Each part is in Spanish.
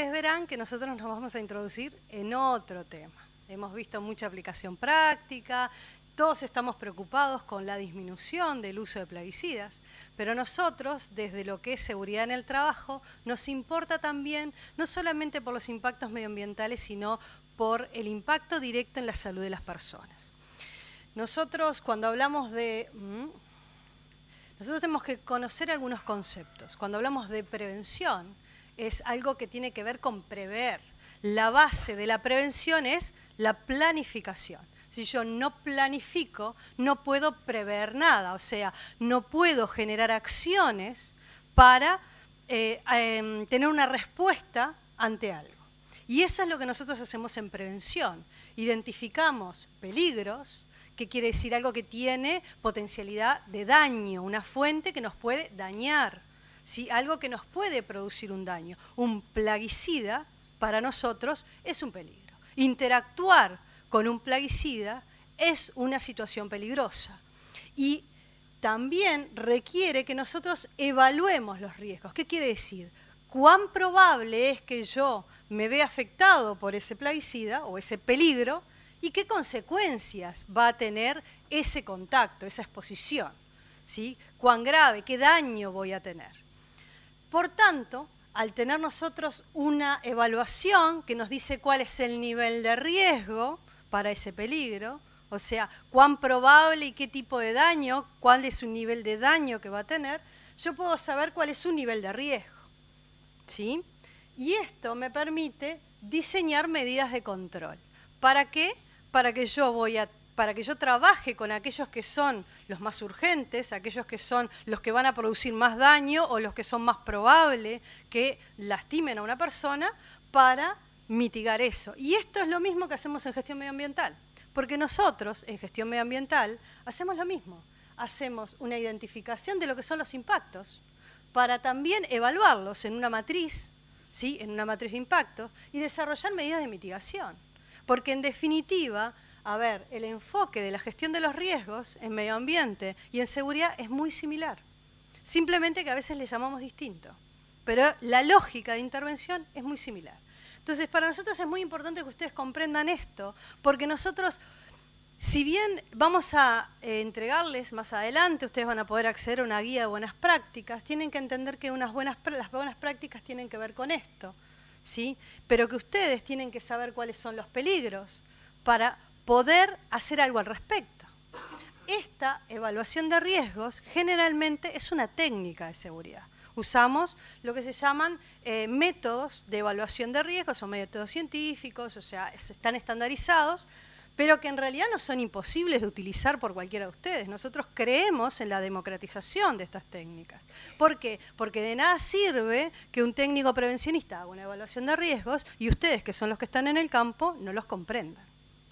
ustedes verán que nosotros nos vamos a introducir en otro tema. Hemos visto mucha aplicación práctica, todos estamos preocupados con la disminución del uso de plaguicidas, pero nosotros, desde lo que es seguridad en el trabajo, nos importa también, no solamente por los impactos medioambientales, sino por el impacto directo en la salud de las personas. Nosotros, cuando hablamos de... Nosotros tenemos que conocer algunos conceptos. Cuando hablamos de prevención, es algo que tiene que ver con prever. La base de la prevención es la planificación. Si yo no planifico, no puedo prever nada, o sea, no puedo generar acciones para tener una respuesta ante algo. Y eso es lo que nosotros hacemos en prevención. Identificamos peligros, que quiere decir algo que tiene potencialidad de daño, una fuente que nos puede dañar, ¿sí? Algo que nos puede producir un daño. Un plaguicida, para nosotros, es un peligro. Interactuar con un plaguicida es una situación peligrosa. Y también requiere que nosotros evaluemos los riesgos. ¿Qué quiere decir? ¿Cuán probable es que yo me vea afectado por ese plaguicida o ese peligro? ¿Y qué consecuencias va a tener ese contacto, esa exposición? ¿Sí? ¿Cuán grave, qué daño voy a tener? Por tanto, al tener nosotros una evaluación que nos dice cuál es el nivel de riesgo para ese peligro, o sea, cuán probable y qué tipo de daño, cuál es un nivel de daño que va a tener, yo puedo saber cuál es su nivel de riesgo, ¿sí? Y esto me permite diseñar medidas de control. ¿Para qué? Para que yo trabaje con aquellos que son los más urgentes, aquellos que son los que van a producir más daño o los que son más probables que lastimen a una persona, para mitigar eso. Y esto es lo mismo que hacemos en gestión medioambiental, porque nosotros en gestión medioambiental hacemos lo mismo. Hacemos una identificación de lo que son los impactos para también evaluarlos en una matriz, ¿sí? En una matriz de impacto, y desarrollar medidas de mitigación. Porque en definitiva, a ver, el enfoque de la gestión de los riesgos en medio ambiente y en seguridad es muy similar. Simplemente que a veces le llamamos distinto. Pero la lógica de intervención es muy similar. Entonces, para nosotros es muy importante que ustedes comprendan esto, porque nosotros, si bien vamos a entregarles más adelante, ustedes van a poder acceder a una guía de buenas prácticas, tienen que entender que las buenas prácticas tienen que ver con esto, ¿sí? Pero que ustedes tienen que saber cuáles son los peligros para poder hacer algo al respecto. Esta evaluación de riesgos generalmente es una técnica de seguridad. Usamos lo que se llaman métodos de evaluación de riesgos o métodos científicos, o sea, están estandarizados, pero que en realidad no son imposibles de utilizar por cualquiera de ustedes. Nosotros creemos en la democratización de estas técnicas. ¿Por qué? Porque de nada sirve que un técnico prevencionista haga una evaluación de riesgos y ustedes, que son los que están en el campo, no los comprendan.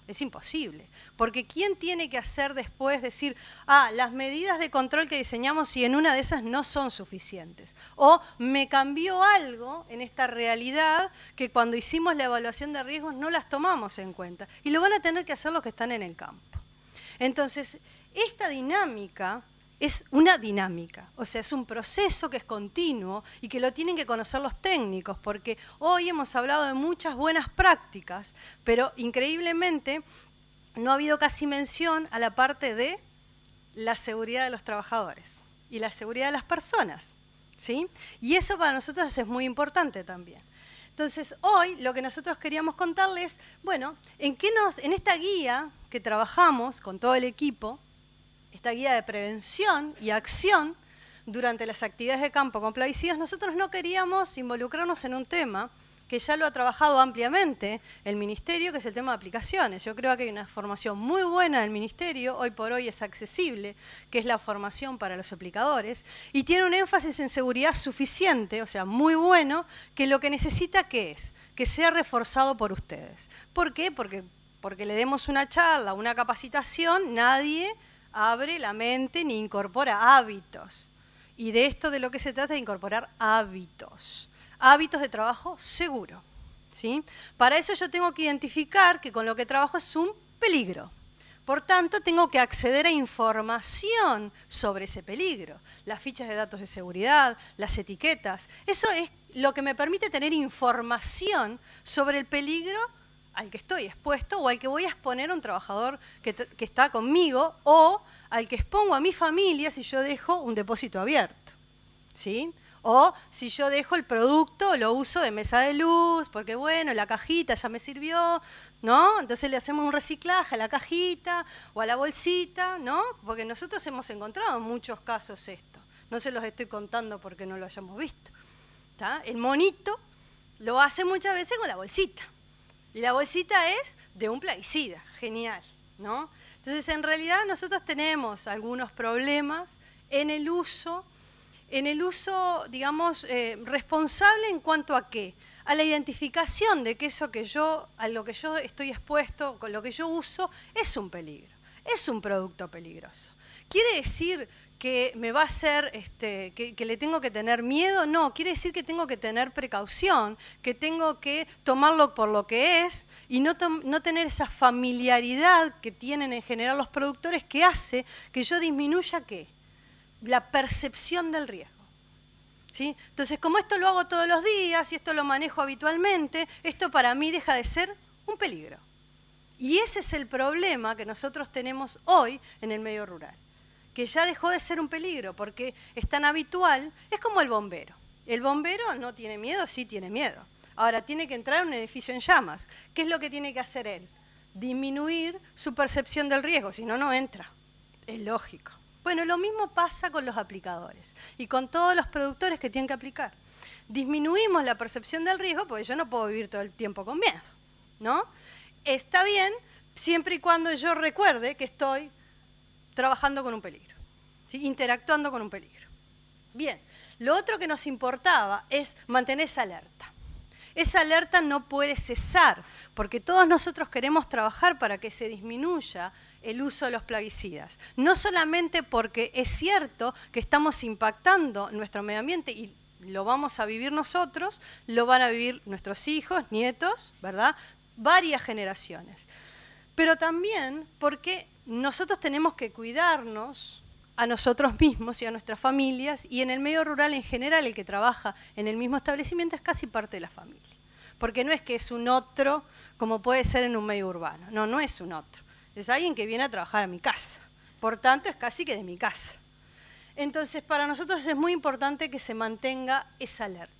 Es imposible, porque ¿quién tiene que hacer después decir, las medidas de control que diseñamos y en una de esas no son suficientes? O me cambió algo en esta realidad que cuando hicimos la evaluación de riesgos no las tomamos en cuenta. Y lo van a tener que hacer los que están en el campo. Entonces, esta dinámica es una dinámica, o sea, es un proceso que es continuo y que lo tienen que conocer los técnicos, porque hoy hemos hablado de muchas buenas prácticas, pero increíblemente no ha habido casi mención a la parte de la seguridad de los trabajadores y la seguridad de las personas, ¿sí? Y eso para nosotros es muy importante también. Entonces, hoy lo que nosotros queríamos contarles, bueno, en esta guía que trabajamos con todo el equipo, esta guía de prevención y acción durante las actividades de campo con plaguicidas, nosotros no queríamos involucrarnos en un tema que ya lo ha trabajado ampliamente el Ministerio, que es el tema de aplicaciones. Yo creo que hay una formación muy buena del Ministerio, hoy por hoy es accesible, que es la formación para los aplicadores, y tiene un énfasis en seguridad suficiente, o sea, muy bueno, que lo que necesita, ¿qué es? Que sea reforzado por ustedes. ¿Por qué? Porque le demos una charla, una capacitación, nadie abre la mente ni incorpora hábitos. Y de esto de lo que se trata es de incorporar hábitos. Hábitos de trabajo seguro, ¿sí? Para eso yo tengo que identificar que con lo que trabajo es un peligro. Por tanto, tengo que acceder a información sobre ese peligro. Las fichas de datos de seguridad, las etiquetas. Eso es lo que me permite tener información sobre el peligro al que estoy expuesto o al que voy a exponer a un trabajador que está conmigo o al que expongo a mi familia si yo dejo un depósito abierto, ¿sí? O si yo dejo el producto, lo uso de mesa de luz, porque bueno, la cajita ya me sirvió, ¿no? Entonces le hacemos un reciclaje a la cajita o a la bolsita, ¿no? Porque nosotros hemos encontrado en muchos casos esto. No se los estoy contando porque no lo hayamos visto, ¿tá? El monito lo hace muchas veces con la bolsita. Y la bolsita es de un plaguicida, genial, ¿no? Entonces, en realidad, nosotros tenemos algunos problemas en el uso, digamos, responsable en cuanto a qué, a la identificación de que eso que a lo que yo estoy expuesto, con lo que yo uso, es un peligro, es un producto peligroso. ¿Quiere decir que me va a hacer, que le tengo que tener miedo? No, quiere decir que tengo que tener precaución, que tengo que tomarlo por lo que es y no tener esa familiaridad que tienen en general los productores que hace que yo disminuya ¿qué? La percepción del riesgo. ¿Sí? Entonces, como esto lo hago todos los días y esto lo manejo habitualmente, esto para mí deja de ser un peligro. Y ese es el problema que nosotros tenemos hoy en el medio rural, que ya dejó de ser un peligro porque es tan habitual, es como el bombero. El bombero no tiene miedo, sí tiene miedo. Ahora, tiene que entrar a un edificio en llamas. ¿Qué es lo que tiene que hacer él? Disminuir su percepción del riesgo, si no, no entra. Es lógico. Bueno, lo mismo pasa con los aplicadores y con todos los productores que tienen que aplicar. Disminuimos la percepción del riesgo porque yo no puedo vivir todo el tiempo con miedo, ¿no? Está bien siempre y cuando yo recuerde que estoy trabajando con un peligro, ¿sí? Interactuando con un peligro. Bien, lo otro que nos importaba es mantener esa alerta. Esa alerta no puede cesar, porque todos nosotros queremos trabajar para que se disminuya el uso de los plaguicidas. No solamente porque es cierto que estamos impactando nuestro medio ambiente y lo vamos a vivir nosotros, lo van a vivir nuestros hijos, nietos, ¿verdad? Varias generaciones. Pero también porque nosotros tenemos que cuidarnos a nosotros mismos y a nuestras familias, y en el medio rural en general el que trabaja en el mismo establecimiento es casi parte de la familia. Porque no es que es un otro como puede ser en un medio urbano, no, no es un otro. Es alguien que viene a trabajar a mi casa, por tanto es casi que de mi casa. Entonces para nosotros es muy importante que se mantenga esa alerta.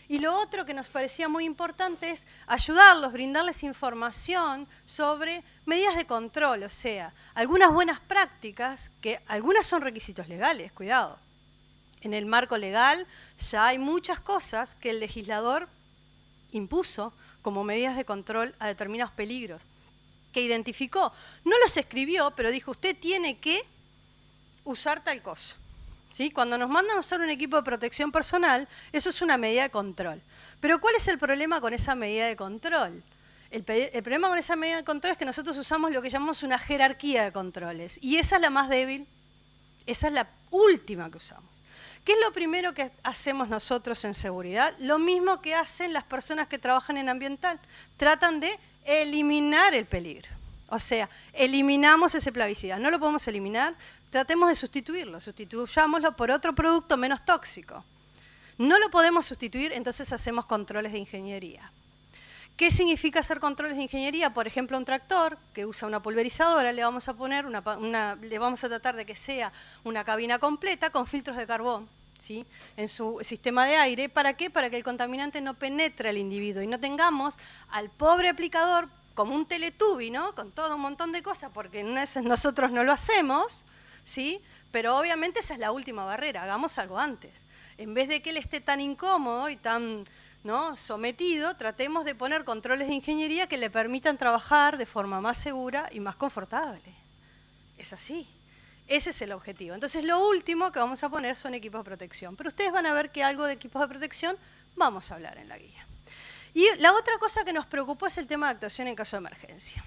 Y lo otro que nos parecía muy importante es ayudarlos, brindarles información sobre medidas de control, o sea, algunas buenas prácticas, que algunas son requisitos legales, cuidado. En el marco legal ya hay muchas cosas que el legislador impuso como medidas de control a determinados peligros, que identificó. No los escribió, pero dijo, usted tiene que usar tal cosa. ¿Sí? Cuando nos mandan a usar un equipo de protección personal, eso es una medida de control. Pero ¿cuál es el problema con esa medida de control? El problema con esa medida de control es que nosotros usamos lo que llamamos una jerarquía de controles. Y esa es la más débil, esa es la última que usamos. ¿Qué es lo primero que hacemos nosotros en seguridad? Lo mismo que hacen las personas que trabajan en ambiental. Tratan de eliminar el peligro. O sea, eliminamos ese plaguicida. No lo podemos eliminar, tratemos de sustituirlo, sustituyámoslo por otro producto menos tóxico. No lo podemos sustituir, entonces hacemos controles de ingeniería. ¿Qué significa hacer controles de ingeniería? Por ejemplo, un tractor que usa una pulverizadora, le vamos a poner le vamos a tratar de que sea una cabina completa con filtros de carbón, ¿sí? En su sistema de aire. ¿Para qué? Para que el contaminante no penetre al individuo y no tengamos al pobre aplicador como un Teletubby, ¿no? Con todo un montón de cosas, porque nosotros no lo hacemos, ¿sí? Pero obviamente esa es la última barrera, hagamos algo antes. En vez de que él esté tan incómodo y tan, ¿no?, sometido, tratemos de poner controles de ingeniería que le permitan trabajar de forma más segura y más confortable. Es así. Ese es el objetivo. Entonces, lo último que vamos a poner son equipos de protección. Pero ustedes van a ver que algo de equipos de protección vamos a hablar en la guía. Y la otra cosa que nos preocupó es el tema de actuación en caso de emergencia.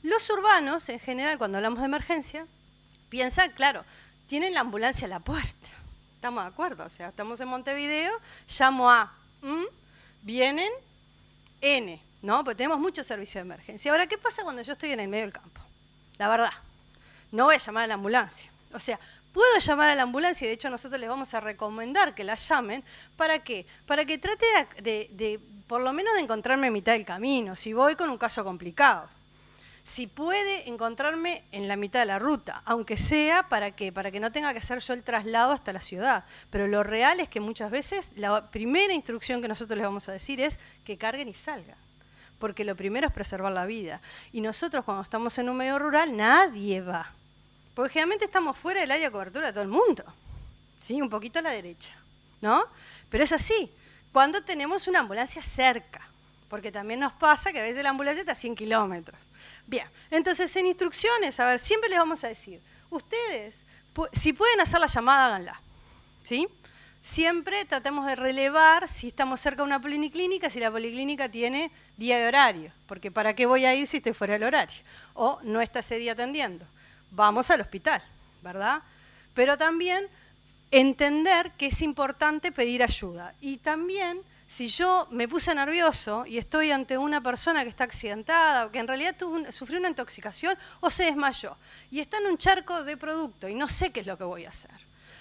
Los urbanos, en general, cuando hablamos de emergencia, piensan, claro, tienen la ambulancia a la puerta. ¿Estamos de acuerdo? O sea, estamos en Montevideo, llamo a, vienen N, ¿no? Porque tenemos muchos servicios de emergencia. Ahora, ¿qué pasa cuando yo estoy en el medio del campo? la verdad. No voy a llamar a la ambulancia. O sea, puedo llamar a la ambulancia y de hecho nosotros les vamos a recomendar que la llamen. ¿Para qué? Para que trate de por lo menos de encontrarme a mitad del camino, si voy con un caso complicado. Si puede encontrarme en la mitad de la ruta, aunque sea, ¿para qué? Para que no tenga que hacer yo el traslado hasta la ciudad. Pero lo real es que muchas veces la primera instrucción que nosotros les vamos a decir es que carguen y salgan. Porque lo primero es preservar la vida. Y nosotros cuando estamos en un medio rural, nadie va. Porque generalmente estamos fuera del área de cobertura de todo el mundo. ¿Sí? Un poquito a la derecha, ¿no? Pero es así. Cuando tenemos una ambulancia cerca. Porque también nos pasa que a veces la ambulancia está a 100 kilómetros. Bien, entonces en instrucciones, a ver, siempre les vamos a decir, ustedes, si pueden hacer la llamada, háganla. ¿Sí? Siempre tratemos de relevar si estamos cerca de una policlínica, si la policlínica tiene día y horario, porque ¿para qué voy a ir si estoy fuera del horario? O no está ese día atendiendo. Vamos al hospital, ¿verdad? Pero también entender que es importante pedir ayuda. Y también, si yo me puse nervioso y estoy ante una persona que está accidentada, o que en realidad sufrió una intoxicación o se desmayó, y está en un charco de producto y no sé qué es lo que voy a hacer,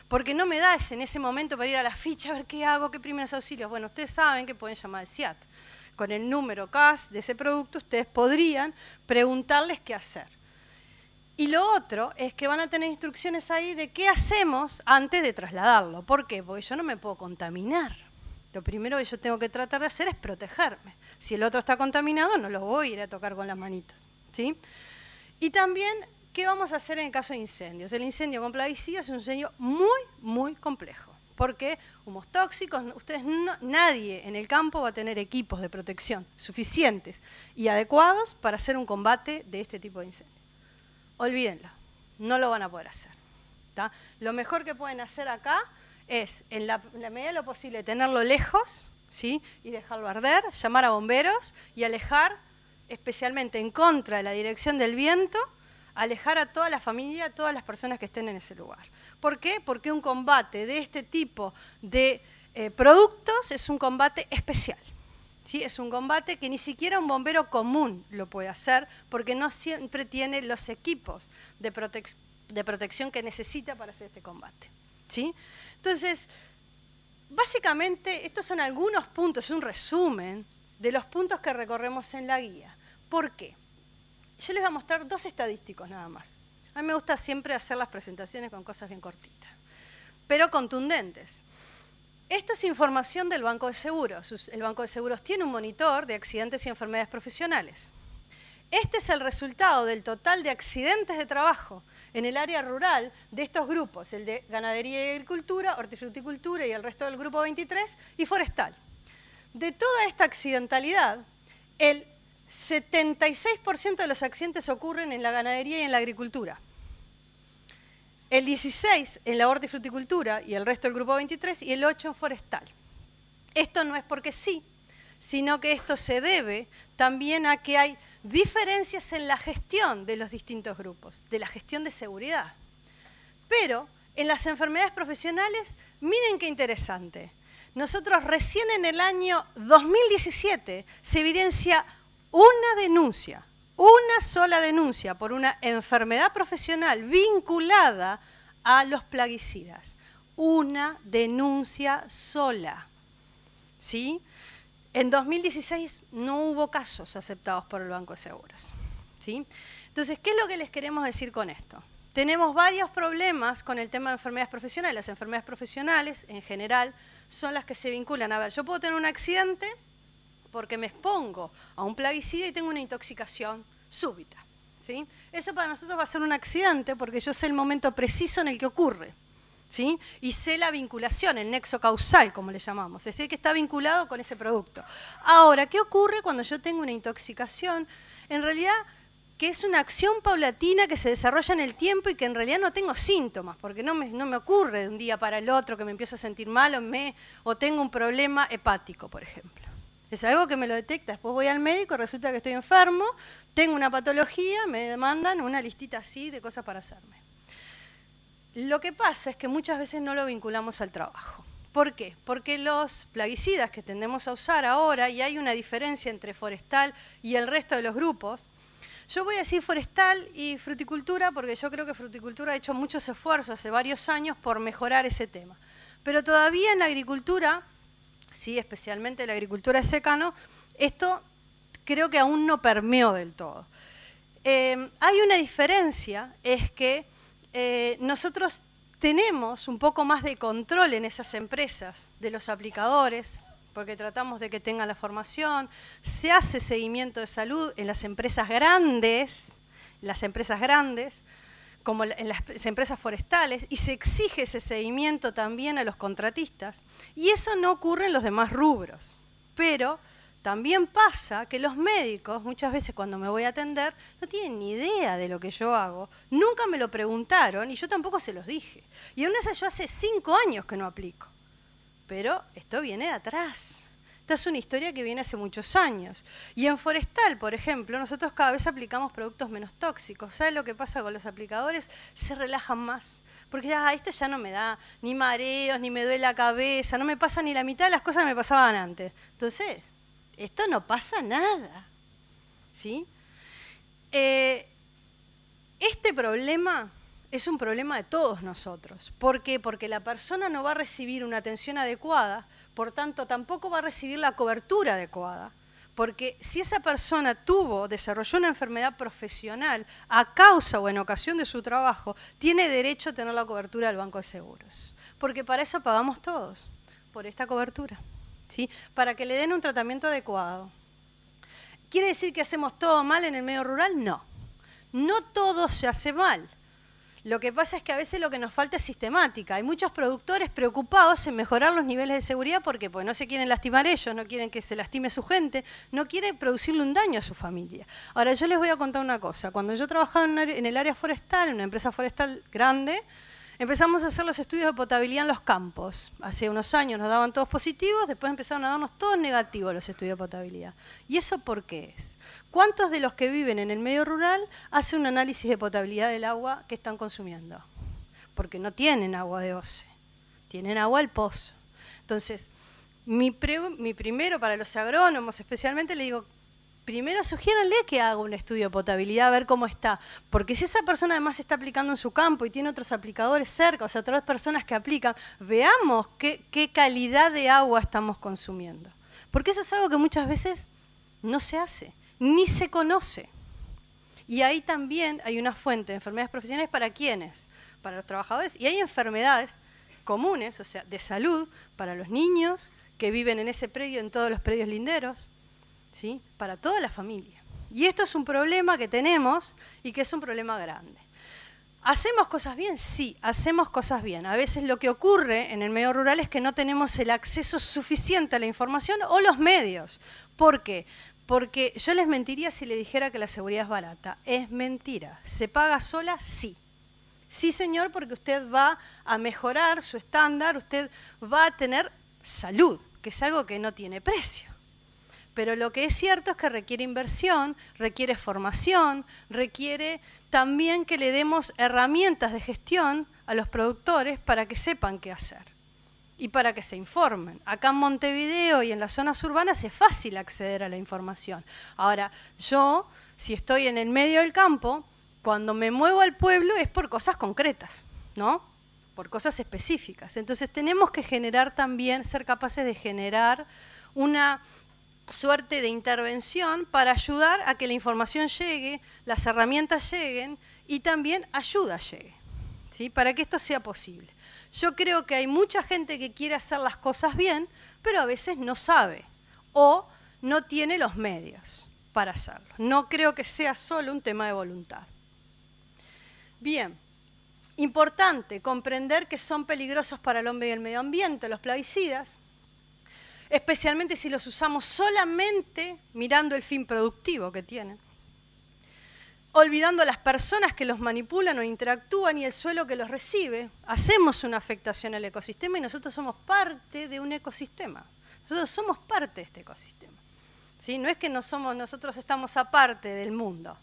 porque no me da en ese momento para ir a la ficha a ver qué hago, qué primeros auxilios. Bueno, ustedes saben que pueden llamar al SIAT. Con el número CAS de ese producto, ustedes podrían preguntarles qué hacer. Y lo otro es que van a tener instrucciones ahí de qué hacemos antes de trasladarlo. ¿Por qué? Porque yo no me puedo contaminar. Lo primero que yo tengo que tratar de hacer es protegerme. Si el otro está contaminado, no lo voy a ir a tocar con las manitos, ¿sí? Y también, ¿qué vamos a hacer en el caso de incendios? El incendio con plaguicidas es un incendio muy, muy complejo. Porque humos tóxicos, nadie en el campo va a tener equipos de protección suficientes y adecuados para hacer un combate de este tipo de incendios. Olvídenlo, no lo van a poder hacer. ¿Tá? Lo mejor que pueden hacer acá es, en la medida de lo posible, tenerlo lejos, ¿sí? Y dejarlo arder, llamar a bomberos y alejar, especialmente en contra de la dirección del viento, alejar a toda la familia, a todas las personas que estén en ese lugar. ¿Por qué? Porque un combate de este tipo de productos es un combate especial. ¿Sí? Es un combate que ni siquiera un bombero común lo puede hacer porque no siempre tiene los equipos de protección que necesita para hacer este combate. ¿Sí? Entonces, básicamente, estos son algunos puntos, un resumen de los puntos que recorremos en la guía. ¿Por qué? Yo les voy a mostrar dos estadísticos nada más. A mí me gusta siempre hacer las presentaciones con cosas bien cortitas, pero contundentes. Esto es información del Banco de Seguros. El Banco de Seguros tiene un monitor de accidentes y enfermedades profesionales. Este es el resultado del total de accidentes de trabajo en el área rural de estos grupos, el de ganadería y agricultura, hortifruticultura y el resto del grupo 23 y forestal. De toda esta accidentalidad, el 76% de los accidentes ocurren en la ganadería y en la agricultura. El 16% en la hortifruticultura y el resto del grupo 23 y el 8% en forestal. Esto no es porque sí, sino que esto se debe también a que hay diferencias en la gestión de los distintos grupos, de la gestión de seguridad. Pero en las enfermedades profesionales, miren qué interesante. Nosotros recién en el año 2017 se evidencia una denuncia, una sola denuncia por una enfermedad profesional vinculada a los plaguicidas. Una denuncia sola. ¿Sí? En 2016 no hubo casos aceptados por el Banco de Seguros. ¿Sí? Entonces, ¿qué es lo que les queremos decir con esto? Tenemos varios problemas con el tema de enfermedades profesionales. Las enfermedades profesionales, en general, son las que se vinculan. A ver, yo puedo tener un accidente porque me expongo a un plaguicida y tengo una intoxicación súbita. ¿Sí? Eso para nosotros va a ser un accidente porque yo sé el momento preciso en el que ocurre. ¿Sí? Y sé la vinculación, el nexo causal, como le llamamos. Es decir, que está vinculado con ese producto. Ahora, ¿qué ocurre cuando yo tengo una intoxicación? En realidad, que es una acción paulatina que se desarrolla en el tiempo y que en realidad no tengo síntomas, porque no me ocurre de un día para el otro que me empiezo a sentir mal o tengo un problema hepático, por ejemplo. Es algo que me lo detecta, después voy al médico, resulta que estoy enfermo, tengo una patología, me mandan una listita así de cosas para hacerme. Lo que pasa es que muchas veces no lo vinculamos al trabajo. ¿Por qué? Porque los plaguicidas que tendemos a usar ahora, y hay una diferencia entre forestal y el resto de los grupos, Yo voy a decir forestal y fruticultura porque yo creo que fruticultura ha hecho muchos esfuerzos hace varios años por mejorar ese tema. Pero todavía en la agricultura, sí, especialmente en la agricultura de secano, esto creo que aún no permeó del todo. Hay una diferencia, es que nosotros tenemos un poco más de control en esas empresas de los aplicadores, porque tratamos de que tengan la formación, se hace seguimiento de salud en las empresas grandes, como en las empresas forestales, y se exige ese seguimiento también a los contratistas, y eso no ocurre en los demás rubros. Pero también pasa que los médicos, muchas veces cuando me voy a atender, no tienen ni idea de lo que yo hago, nunca me lo preguntaron y yo tampoco se los dije. Y aún así yo hace 5 años que no aplico. Pero esto viene de atrás. Esta es una historia que viene hace muchos años. Y en forestal, por ejemplo, nosotros cada vez aplicamos productos menos tóxicos. ¿Sabes lo que pasa con los aplicadores? Se relajan más. Porque esto ya no me da ni mareos, ni me duele la cabeza, no me pasa ni la mitad de las cosas que me pasaban antes. Entonces, esto no pasa nada. ¿Sí? Este problema es un problema de todos nosotros. ¿Por qué? Porque la persona no va a recibir una atención adecuada, por tanto tampoco va a recibir la cobertura adecuada. Porque si esa persona desarrolló una enfermedad profesional a causa o en ocasión de su trabajo, tiene derecho a tener la cobertura del Banco de Seguros. Porque para eso pagamos todos, por esta cobertura, ¿sí? Para que le den un tratamiento adecuado. ¿Quiere decir que hacemos todo mal en el medio rural? No. No todo se hace mal. Lo que pasa es que a veces lo que nos falta es sistemática. Hay muchos productores preocupados en mejorar los niveles de seguridad porque pues, no se quieren lastimar ellos, no quieren que se lastime su gente, no quieren producirle un daño a su familia. Ahora, yo les voy a contar una cosa. Cuando yo trabajaba en el área forestal, en una empresa forestal grande, empezamos a hacer los estudios de potabilidad en los campos. Hace unos años nos daban todos positivos, después empezaron a darnos todos negativos los estudios de potabilidad. ¿Y eso por qué es? ¿Cuántos de los que viven en el medio rural hacen un análisis de potabilidad del agua que están consumiendo? Porque no tienen agua de OCE, tienen agua al pozo. Entonces, mi primero para los agrónomos especialmente le digo, primero sugiéranle que haga un estudio de potabilidad, a ver cómo está. Porque si esa persona además está aplicando en su campo y tiene otros aplicadores cerca, o sea, otras personas que aplican, veamos qué calidad de agua estamos consumiendo. Porque eso es algo que muchas veces no se hace, ni se conoce. Y ahí también hay una fuente de enfermedades profesionales para ¿quiénes? Para los trabajadores. Y hay enfermedades comunes, o sea, de salud, para los niños que viven en ese predio, en todos los predios linderos, ¿sí? Para toda la familia. Y esto es un problema que tenemos y que es un problema grande. ¿Hacemos cosas bien? Sí, hacemos cosas bien. A veces lo que ocurre en el medio rural es que no tenemos el acceso suficiente a la información o los medios. ¿Por qué? Porque yo les mentiría si les dijera que la seguridad es barata. Es mentira. ¿Se paga sola? Sí. Sí, señor, porque usted va a mejorar su estándar, usted va a tener salud, que es algo que no tiene precio. Pero lo que es cierto es que requiere inversión, requiere formación, requiere también que le demos herramientas de gestión a los productores para que sepan qué hacer y para que se informen. Acá en Montevideo y en las zonas urbanas es fácil acceder a la información. Ahora, yo, si estoy en el medio del campo, cuando me muevo al pueblo es por cosas concretas, ¿no? Por cosas específicas. Entonces tenemos que generar también, ser capaces de generar una suerte de intervención para ayudar a que la información llegue, las herramientas lleguen y también ayuda llegue, ¿sí? Para que esto sea posible. Yo creo que hay mucha gente que quiere hacer las cosas bien, pero a veces no sabe o no tiene los medios para hacerlo. No creo que sea solo un tema de voluntad. Bien, importante comprender que son peligrosos para el hombre y el medio ambiente los plaguicidas, especialmente si los usamos solamente mirando el fin productivo que tienen, olvidando a las personas que los manipulan o interactúan y el suelo que los recibe. Hacemos una afectación al ecosistema y nosotros somos parte de un ecosistema. Nosotros somos parte de este ecosistema, ¿sí? No es que nosotros estamos aparte del mundo.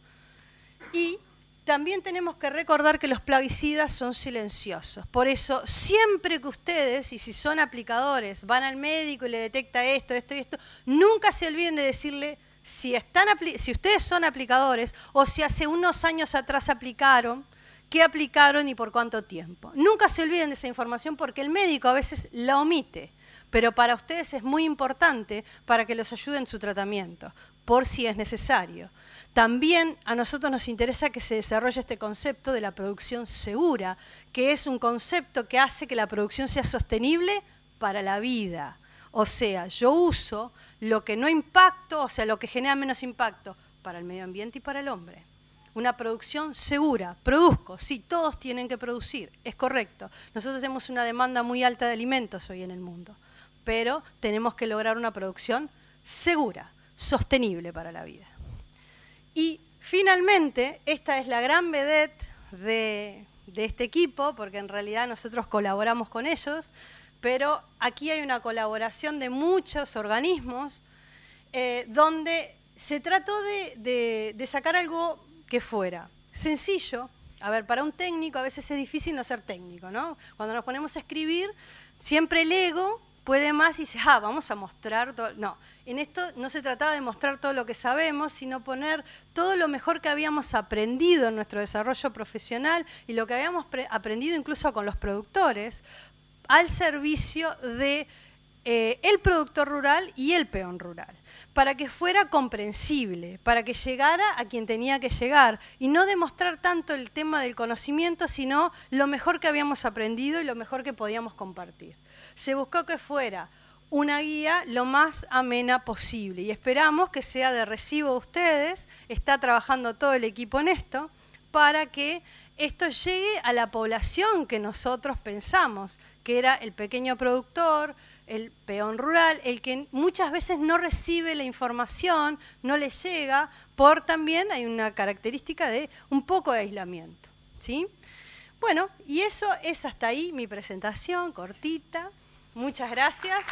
Y también tenemos que recordar que los plaguicidas son silenciosos. Por eso, siempre que ustedes, y si son aplicadores, van al médico y le detecta esto, esto y esto, nunca se olviden de decirle, si ustedes son aplicadores o si hace unos años atrás aplicaron, qué aplicaron y por cuánto tiempo. Nunca se olviden de esa información porque el médico a veces la omite, pero para ustedes es muy importante para que los ayude en su tratamiento, por si es necesario. También a nosotros nos interesa que se desarrolle este concepto de la producción segura, que es un concepto que hace que la producción sea sostenible para la vida. O sea, yo uso lo que no impacto, o sea, lo que genera menos impacto para el medio ambiente y para el hombre. Una producción segura. Produzco, sí, todos tienen que producir, es correcto. Nosotros tenemos una demanda muy alta de alimentos hoy en el mundo, pero tenemos que lograr una producción segura, sostenible para la vida. Y finalmente, esta es la gran vedette de este equipo, porque en realidad nosotros colaboramos con ellos, pero aquí hay una colaboración de muchos organismos donde se trató de sacar algo que fuera sencillo. A ver, para un técnico a veces es difícil no ser técnico, ¿no? Cuando nos ponemos a escribir, siempre el ego puede más y dice, vamos a mostrar todo. No, en esto no se trataba de mostrar todo lo que sabemos, sino poner todo lo mejor que habíamos aprendido en nuestro desarrollo profesional y lo que habíamos aprendido incluso con los productores, al servicio de el productor rural y el peón rural, para que fuera comprensible, para que llegara a quien tenía que llegar y no demostrar tanto el tema del conocimiento, sino lo mejor que habíamos aprendido y lo mejor que podíamos compartir. Se buscó que fuera una guía lo más amena posible y esperamos que sea de recibo de ustedes, está trabajando todo el equipo en esto, para que esto llegue a la población que nosotros pensamos, que era el pequeño productor, el peón rural, el que muchas veces no recibe la información, no le llega, por también hay una característica de un poco de aislamiento, ¿sí? Bueno, y eso es hasta ahí mi presentación, cortita. Muchas gracias.